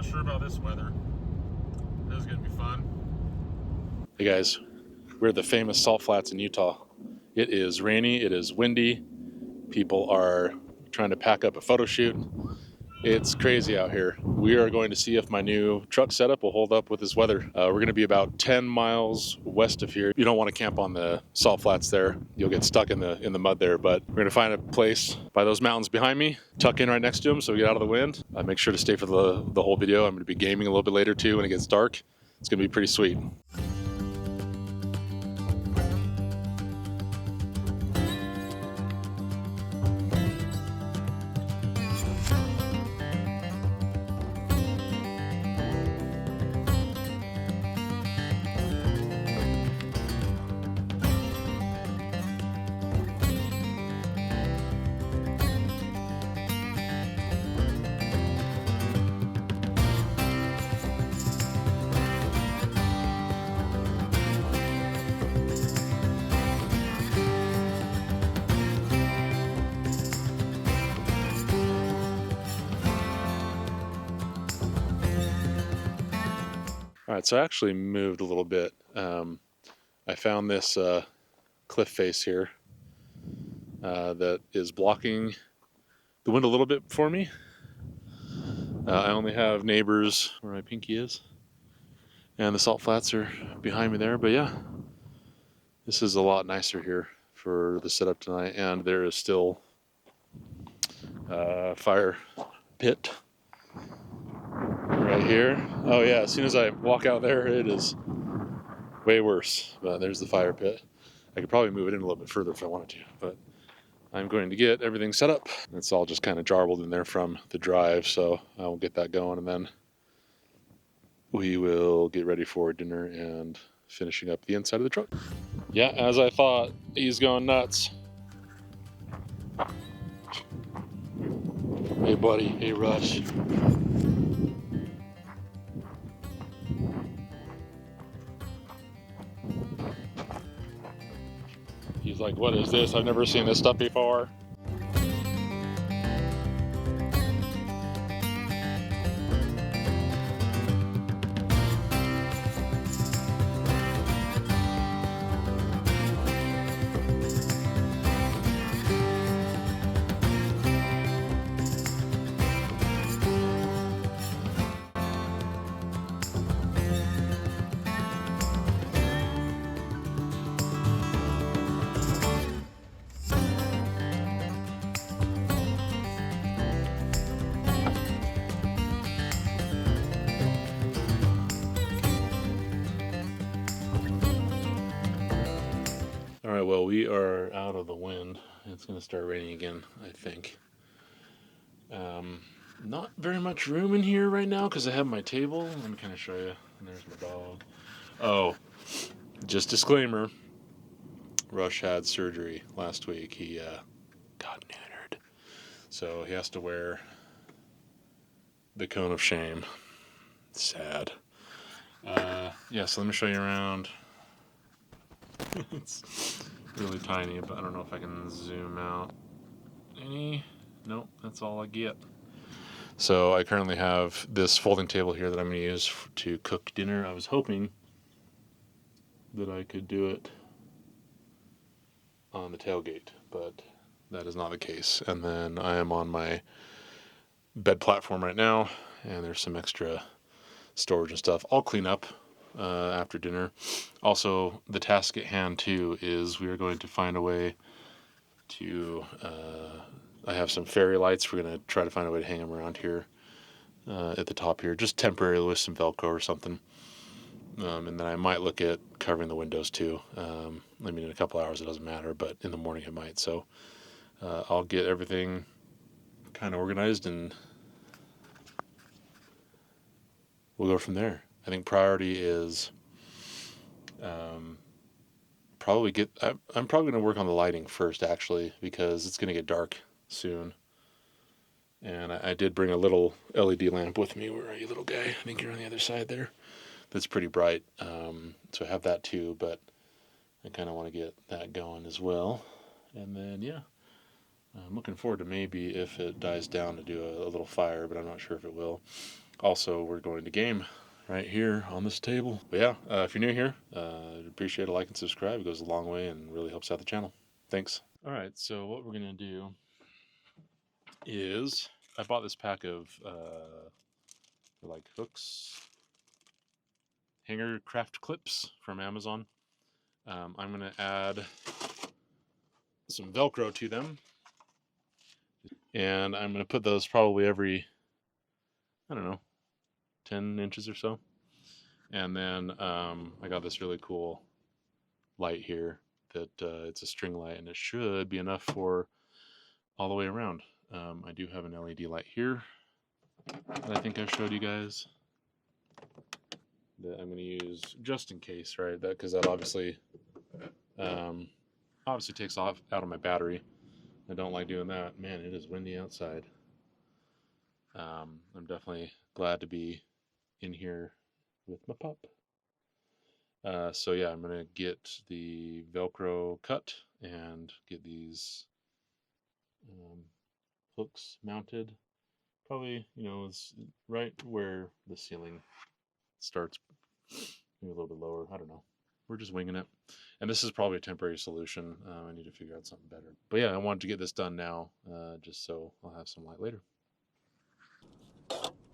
not sure about this weather. This is going to be fun. Hey guys, we're at the famous Salt Flats in Utah. It is rainy, it is windy. People are trying to pack up a photo shoot. It's crazy out here. We are going to see if my new truck setup will hold up with this weather. We're going to be about 10 miles west of here. You don't want to camp on the Salt Flats there. You'll get stuck in the mud there, but we're going to find a place by those mountains behind me, tuck in right next to them so we get out of the wind. Make sure to stay for the whole video. I'm going to be gaming a little bit later too when it gets dark. It's going to be pretty sweet. All right, so I actually moved a little bit. I found this cliff face here that is blocking the wind a little bit for me. I only have neighbors where my pinky is, and the Salt Flats are behind me there. But yeah, this is a lot nicer here for the setup tonight, and there is still a fire pit right here. Oh yeah, as soon as I walk out there, it is way worse. But there's the fire pit. I could probably move it in a little bit further if I wanted to, but I'm going to get everything set up. It's all just kind of jarbled in there from the drive, so I will get that going, and then we will get ready for dinner and finishing up the inside of the truck. Yeah, as I thought, he's going nuts. Hey buddy, hey Rush. He's like, what is this? I've never seen this stuff before. All right, well, we are out of the wind. It's going to start raining again, I think. Not very much room in here right now because I have my table. Let me kind of show you. And there's my dog. Oh, just disclaimer. Rush had surgery last week. He got neutered. So he has to wear the cone of shame. Sad. Yeah, so let me show you around. It's really tiny, but I don't know if I can zoom out any. Nope, that's all I get. So I currently have this folding table here that I'm going to use to cook dinner. I was hoping that I could do it on the tailgate, but that is not the case. And then I am on my bed platform right now, and there's some extra storage and stuff. I'll clean up after dinner. Also, the task at hand too is we are going to find a way to I have some fairy lights. We're going to try to find a way to hang them around here at the top here, just temporarily with some Velcro or something. And then I might look at covering the windows too. I mean, in a couple hours it doesn't matter, but in the morning it might. So I'll get everything kind of organized and we'll go from there. I think priority is I'm probably going to work on the lighting first, actually, because it's going to get dark soon. And I did bring a little LED lamp with me. Where are you, little guy? I think you're on the other side there. That's pretty bright. So I have that too, but I kind of want to get that going as well. And then, yeah, I'm looking forward to maybe if it dies down to do a little fire, but I'm not sure if it will. Also, we're going to game right here on this table. But yeah, if you're new here, I'd appreciate a like and subscribe. It goes a long way and really helps out the channel. Thanks. All right, so what we're going to do is I bought this pack of like hooks, hanger craft clips from Amazon. I'm going to add some Velcro to them. And I'm going to put those probably every, I don't know, 10 inches or so. And then I got this really cool light here that it's a string light, and it should be enough for all the way around. I do have an LED light here that I think I showed you guys that I'm going to use just in case, right? That because that obviously takes off out of my battery. I don't like doing that. Man, it is windy outside. I'm definitely glad to be in here with my pup. So yeah, I'm gonna get the Velcro cut and get these hooks mounted. Probably, it's right where the ceiling starts, maybe a little bit lower. I don't know. We're just winging it. And this is probably a temporary solution. I need to figure out something better. But yeah, I wanted to get this done now, just so I'll have some light later.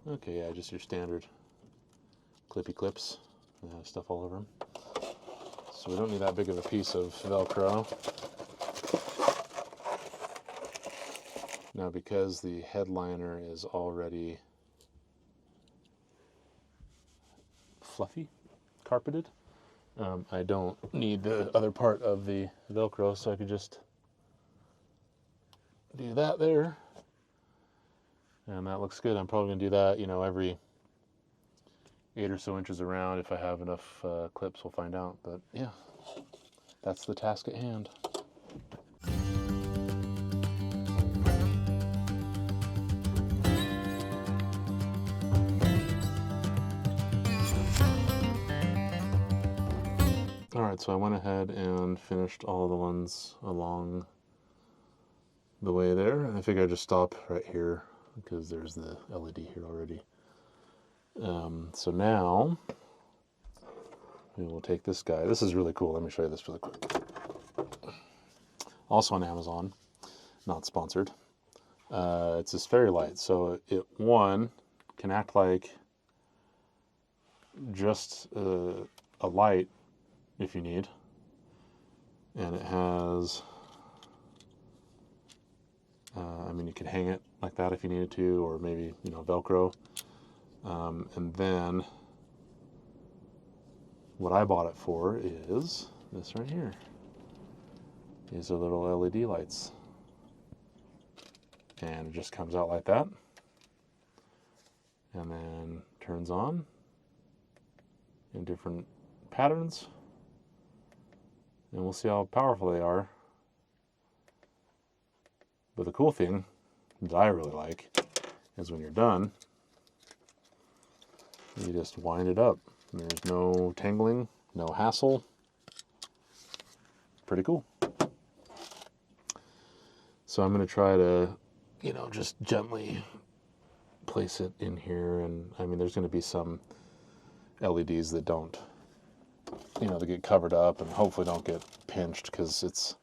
Okay, yeah, just your standard clippy clips. They have stuff all over them. So we don't need that big of a piece of Velcro. Now, because the headliner is already fluffy, carpeted, I don't need the other part of the Velcro, so I could just do that there. And that looks good. I'm probably going to do that, every 8 or so inches around. If I have enough clips, we'll find out. But yeah, that's the task at hand. Alright, so I went ahead and finished all the ones along the way there. And I figure I'd just stop right here because there's the LED here already. So now we will take this guy. This is really cool. Let me show you this really quick. Also on Amazon, not sponsored. It's this fairy light. So it, one, can act like just a light if you need. And it has, you could hang it like that if you needed to, or maybe, Velcro. And then what I bought it for is this right here. These are little LED lights. And it just comes out like that. And then turns on in different patterns. And we'll see how powerful they are. But the cool thing that I really like is when you're done, you just wind it up. There's no tangling, no hassle. Pretty cool. So I'm going to try to, just gently place it in here. And there's going to be some LEDs that don't, they get covered up and hopefully don't get pinched, because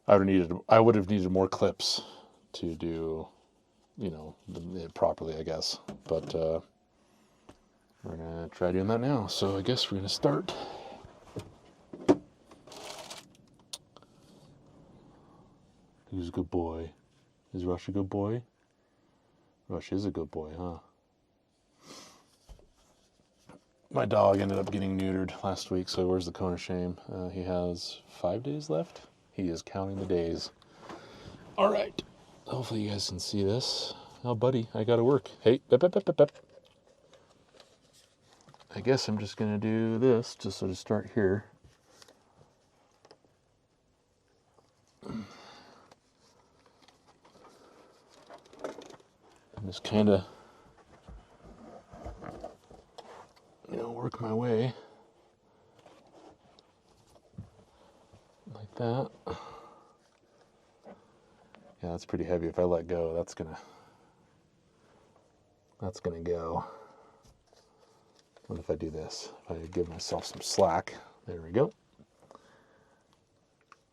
I would have needed more clips to do, it properly, I guess. But we're going to try doing that now. So I guess we're going to start. Who's a good boy? Is Rush a good boy? Rush is a good boy, huh? My dog ended up getting neutered last week, so where's the cone of shame? He has 5 days left. He is counting the days. All right. Hopefully you guys can see this. Oh, buddy, I gotta work. Hey, bep, bep, bep, bep, bep. I guess I'm just gonna do this, just so to start here. And just kind of, work my way like that. Yeah, that's pretty heavy. If I let go, that's gonna that's going to go. What if I do this? If I give myself some slack, there we go.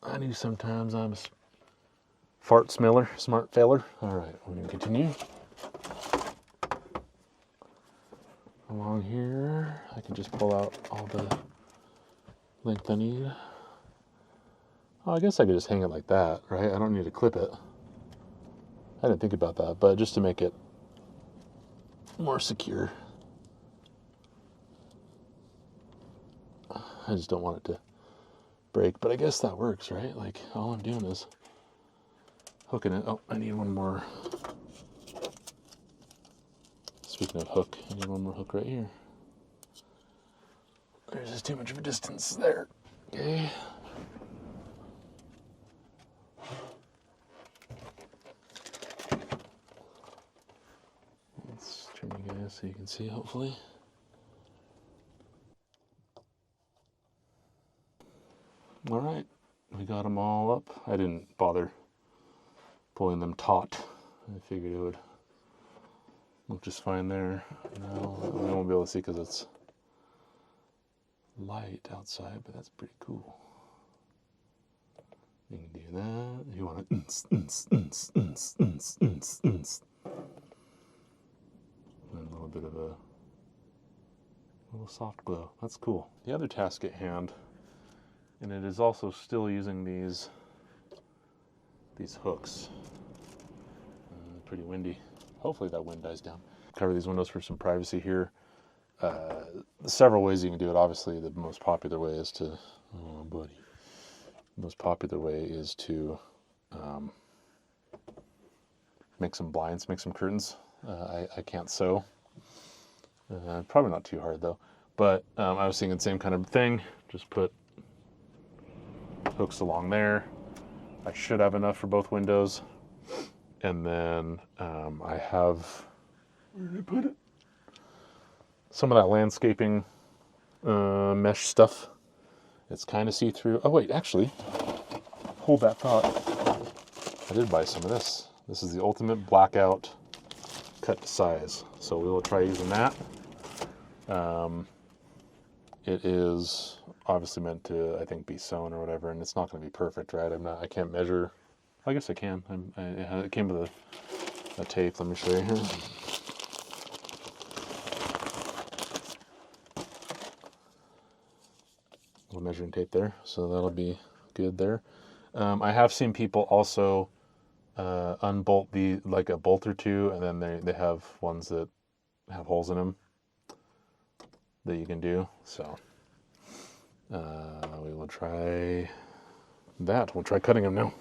I knew sometimes I'm a smart feller. All right, we're going to continue. Along here, I can just pull out all the length I need. Oh, I guess I could just hang it like that, right? I don't need to clip it. I didn't think about that, but just to make it more secure. I just don't want it to break, but I guess that works, right? Like, all I'm doing is hooking it. Oh, I need one more. Speaking of hook, I need one more hook right here. There's just too much of a distance there. Okay. Let's turn you guys so you can see, hopefully. All right, we got them all up. I didn't bother pulling them taut. I figured it would look just fine there. No, I won't be able to see because it's light outside, but that's pretty cool. You can do that. You want to and a little bit of a little soft glow. That's cool. The other task at hand, and it is also still using these hooks. Pretty windy. Hopefully that wind dies down. Cover these windows for some privacy here. Several ways you can do it. Obviously, the most popular way is to, oh buddy, the most popular way is to make some blinds, make some curtains. I can't sew. Probably not too hard though. But I was thinking the same kind of thing. Just put hooks along there. I should have enough for both windows. And then I have, where did I put it? Some of that landscaping mesh stuff. It's kind of see-through. Oh wait, actually, hold that thought. I did buy some of this. This is the ultimate blackout cut to size. So we will try using that. It is obviously meant to, I think, be sewn or whatever, and it's not going to be perfect, right? I can't measure. I guess I can. It came with a tape. Let me show you here. Little measuring tape there, so that'll be good there. I have seen people also unbolt like a bolt or two, and then they have ones that have holes in them that you can do. So we will try that. We'll try cutting them now.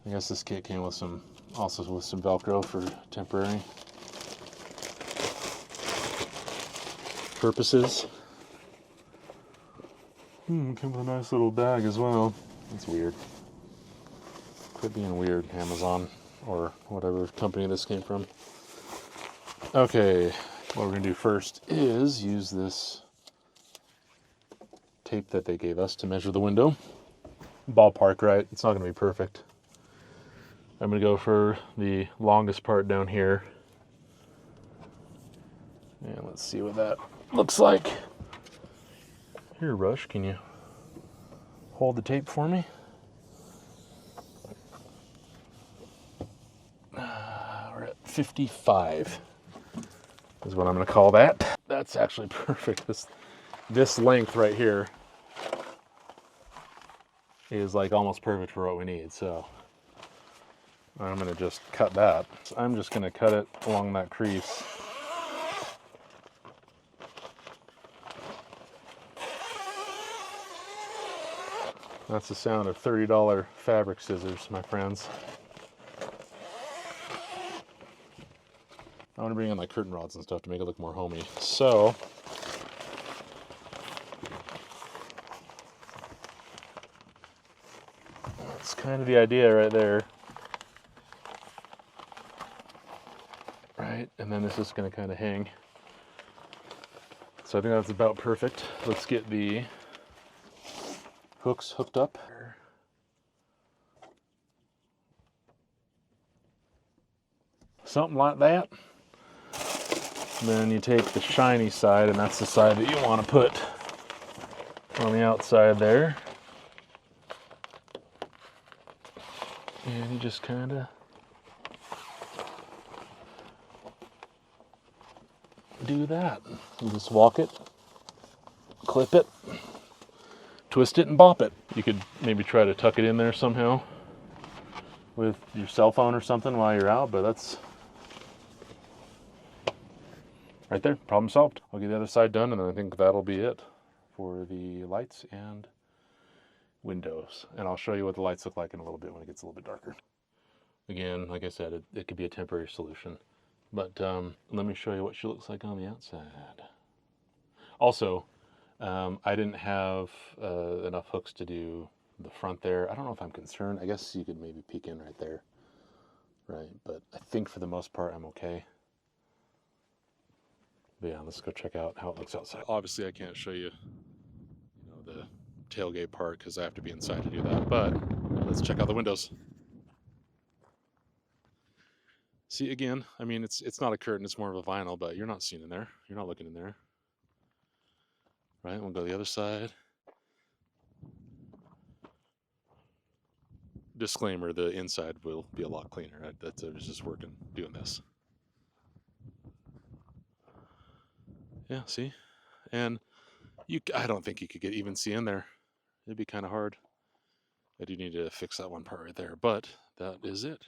I guess this kit came with some Velcro for temporary purposes. Came with a nice little bag as well. That's weird. Quit being weird, Amazon or whatever company this came from. Okay, what we're gonna do first is use this tape that they gave us to measure the window. Ballpark, right? It's not gonna be perfect. I'm going to go for the longest part down here. And let's see what that looks like. Here, Rush, can you hold the tape for me? We're at 55 is what I'm going to call that. That's actually perfect. This length right here is like almost perfect for what we need. So I'm going to just cut that. I'm just going to cut it along that crease. That's the sound of $30 fabric scissors, my friends. I want to bring in like curtain rods and stuff to make it look more homey. So that's kind of the idea right there. Right, and then this is going to kind of hang. So I think that's about perfect. Let's get the hooks hooked up. Something like that. Then you take the shiny side, and that's the side that you want to put on the outside there. And you just kind of do that. You just walk it, clip it, twist it, and bop it. You could maybe try to tuck it in there somehow with your cell phone or something while you're out, but that's right there, problem solved. I'll get the other side done, and then I think that'll be it for the lights and windows. And I'll show you what the lights look like in a little bit when it gets a little bit darker. Again, like I said, it could be a temporary solution. But let me show you what she looks like on the outside. Also, I didn't have enough hooks to do the front there. I don't know if I'm concerned. I guess you could maybe peek in right there. Right, but I think for the most part I'm okay. But yeah, let's go check out how it looks outside. Obviously I can't show you, the tailgate part because I have to be inside to do that, but let's check out the windows. See, again, I mean, it's not a curtain, it's more of a vinyl, but you're not seeing in there. You're not looking in there. Right, we'll go to the other side. Disclaimer, the inside will be a lot cleaner. I was just doing this. Yeah, see? And I don't think you could even see in there. It'd be kind of hard. I do need to fix that one part right there, but that is it.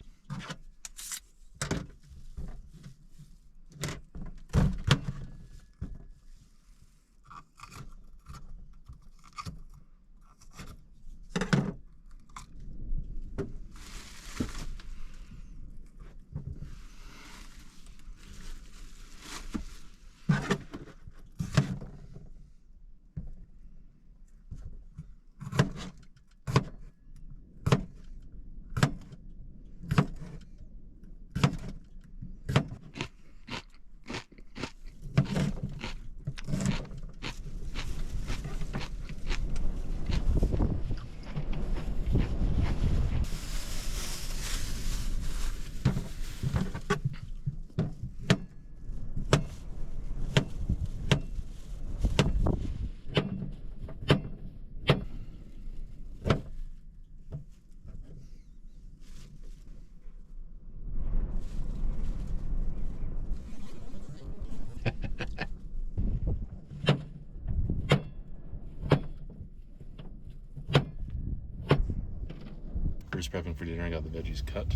First prepping for dinner, I got the veggies cut.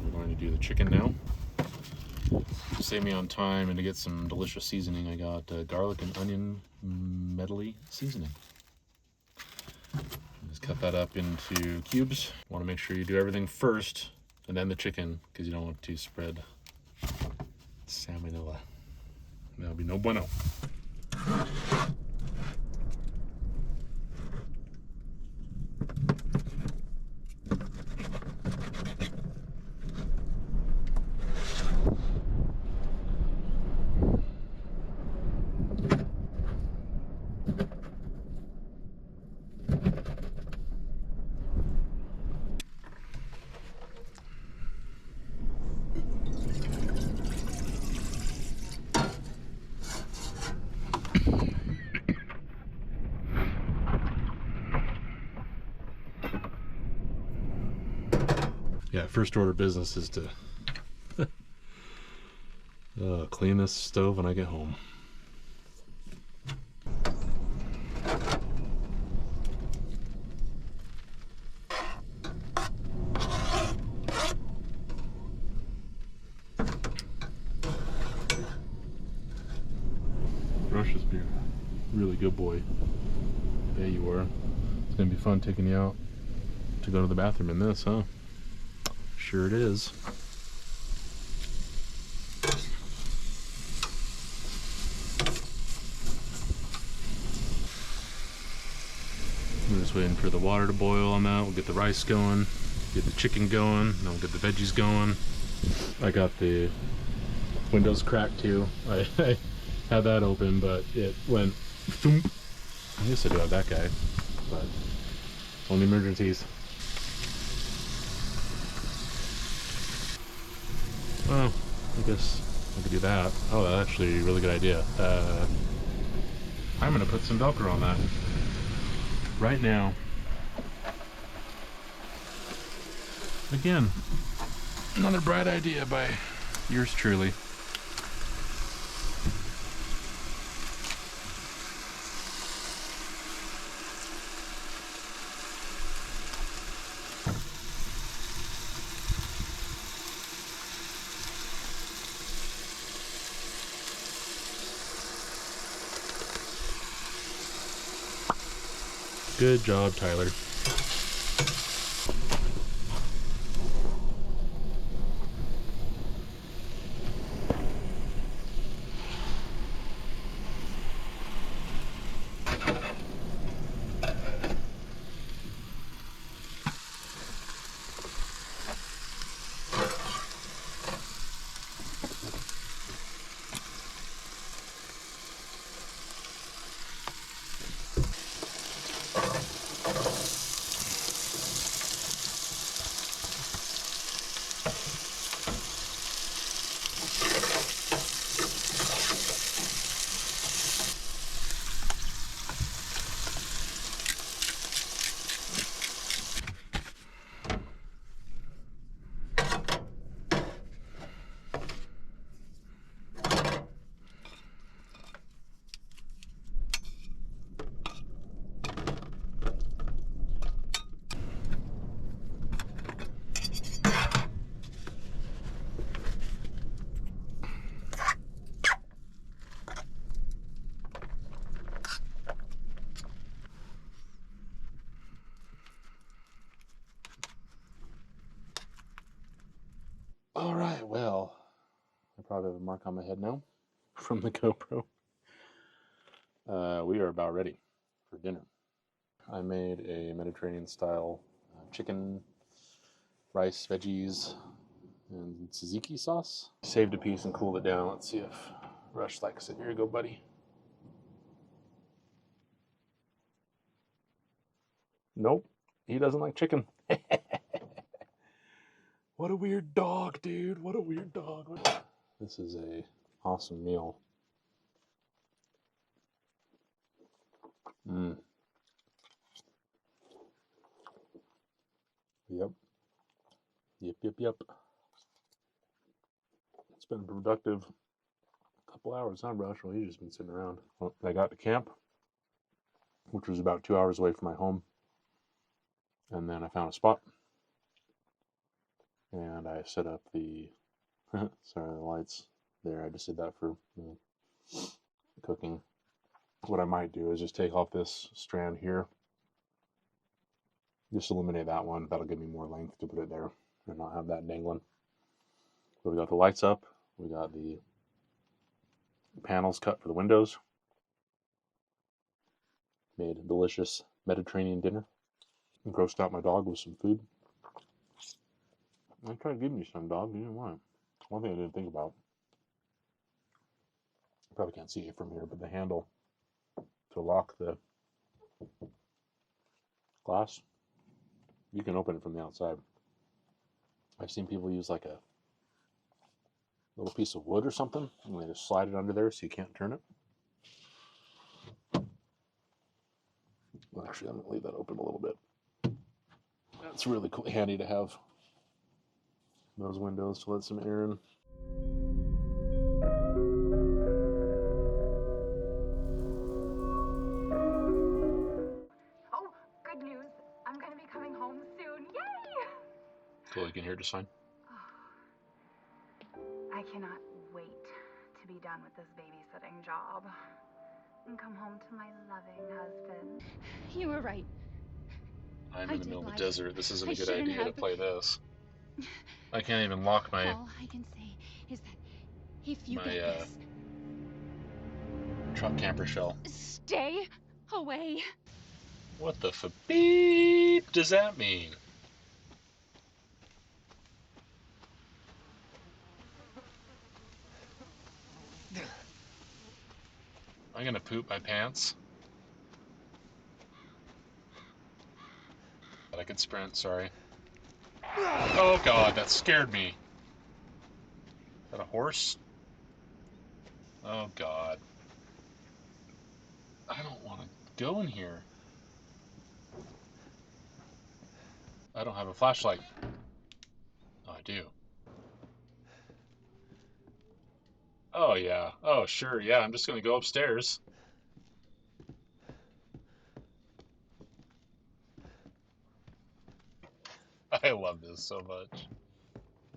We're going to do the chicken now. To save me on time and to get some delicious seasoning, I got garlic and onion medley seasoning. Just cut that up into cubes. Want to make sure you do everything first and then the chicken because you don't want to spread salmonella. That'll be no bueno. Yeah, first order of business is to clean this stove when I get home. Rush has been a really good boy. There you are. It's gonna be fun taking you out to go to the bathroom in this, huh? Sure it is. We're just waiting for the water to boil on that. We'll get the rice going, get the chicken going, and then we'll get the veggies going. I got the windows cracked too. I had that open, but it went thump. I guess I do have that guy, but only emergencies. Well, I guess I could do that. Oh, that's actually a really good idea. I'm gonna put some Velcro on that right now. Again, another bright idea by yours truly. Good job, Tyler. All right, well, I probably have a mark on my head now from the GoPro. We are about ready for dinner. I made a Mediterranean style chicken, rice, veggies, and tzatziki sauce. Saved a piece and cooled it down. Let's see if Rush likes it. Here you go, buddy. Nope, he doesn't like chicken. What a weird dog, dude. What a weird dog. This is a awesome meal. Mm. Yep. Yep. It's been a productive couple hours, huh, Rush? Well, he's just been sitting around. Well, I got to camp, which was about 2 hours away from my home. And then I found a spot. And I set up the sorry, the lights there. I just did that for cooking. What I might do is just take off this strand here. Just eliminate that one. That'll give me more length to put it there and not have that dangling. So we got the lights up. We got the panels cut for the windows. Made a delicious Mediterranean dinner. And grossed out my dog with some food. I tried giving you some, dog. You didn't want it. One thing I didn't think about. You probably can't see it from here, but the handle to lock the glass, you can open it from the outside. I've seen people use like a little piece of wood or something, and they just slide it under there so you can't turn it. Well, actually, I'm going to leave that open a little bit. That's really cool, handy to have those windows to let some air in. Oh, good news. I'm going to be coming home soon. Yay! Cool, you can hear just fine. I cannot wait to be done with this babysitting job and come home to my loving husband. You were right. I'm in the middle of the desert. This isn't a good idea to play this. I can't even lock my All I can say is that if you get this, truck camper shell. stay away. What the beep does that mean? I'm gonna poop my pants. But I could sprint, sorry. Oh god, that scared me. Got a horse? Oh God. I don't want to go in here. I don't have a flashlight. Oh, I do. Oh yeah. Oh sure, yeah, I'm just gonna go upstairs. I love this so much.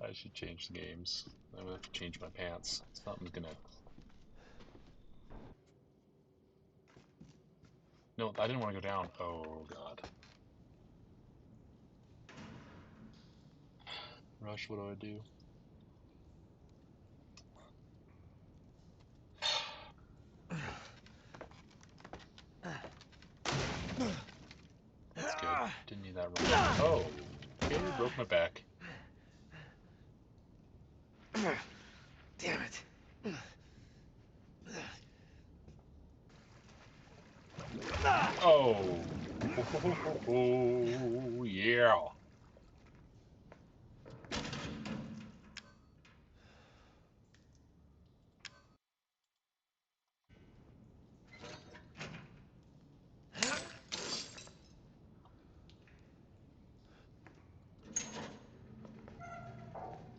I should change the games. I'm gonna have to change my pants. Something's gonna... No, I didn't want to go down. Oh God. Rush, what do I do? That's good. Didn't need that run. Oh, okay, broke my back. Damn it. Oh, oh yeah.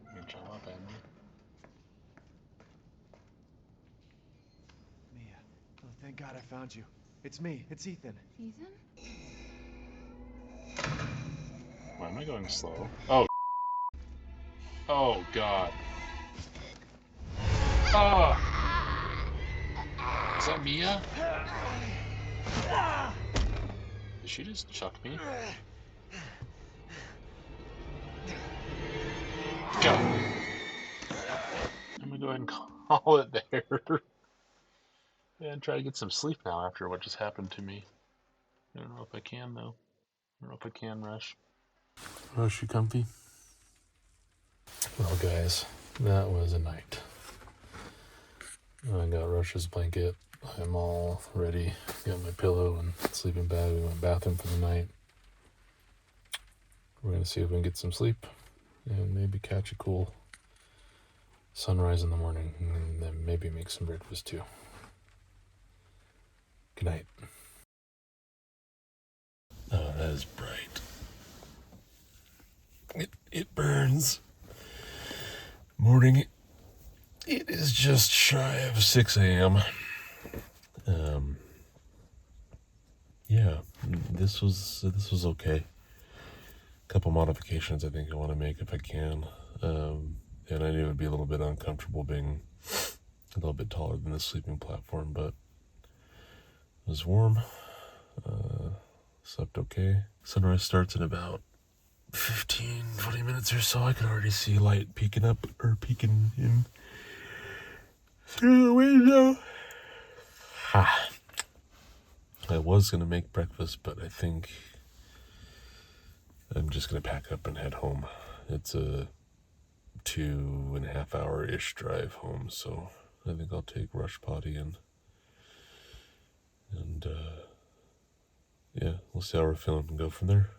You can jump up at me. Mia. Oh, thank God I found you. It's me. It's Ethan. Ethan? Why am I going slow? Oh. Oh God. Oh. Is that Mia? Did she just chuck me? Go. I'm gonna go ahead and call it there. And try to get some sleep now after what just happened to me. I don't know if I can though. I don't know if I can, Rush. Rush, you comfy? Well, guys, that was a night. I got Rush's blanket. I'm all ready. Got my pillow and sleeping bag. We went bathroom for the night. We're gonna see if we can get some sleep and maybe catch a cool sunrise in the morning, and then maybe make some breakfast too. Good night. Oh, that is bright. It burns. Morning. It is just shy of 6 a.m. Yeah, this was okay. Couple modifications I think I want to make if I can. And I knew it would be a little bit uncomfortable being a little bit taller than the sleeping platform, but it was warm. Slept okay. Sunrise starts in about 15, 20 minutes or so. I can already see light peeking in through the window. I was going to make breakfast, but I think I'm just going to pack up and head home. It's a 2.5 hour-ish drive home, so I think I'll take Rush Potty and yeah, we'll see how we're feeling and go from there.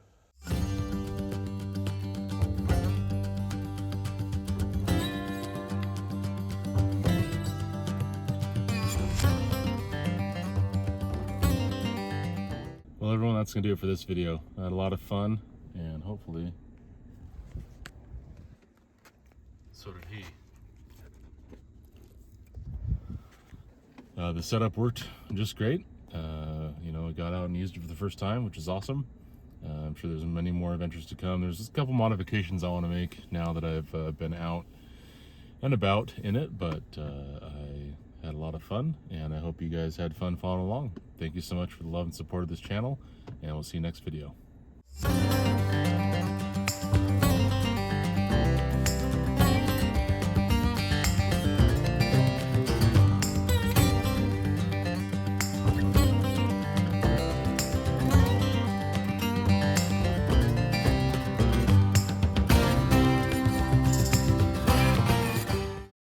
Well, everyone, that's going to do it for this video. I had a lot of fun, and hopefully so did he. The setup worked just great. I got out and used it for the first time, which is awesome. I'm sure there's many more adventures to come. There's just a couple modifications I want to make now that I've been out and about in it, but I had a lot of fun, and I hope you guys had fun following along. Thank you so much for the love and support of this channel, and we'll see you next video.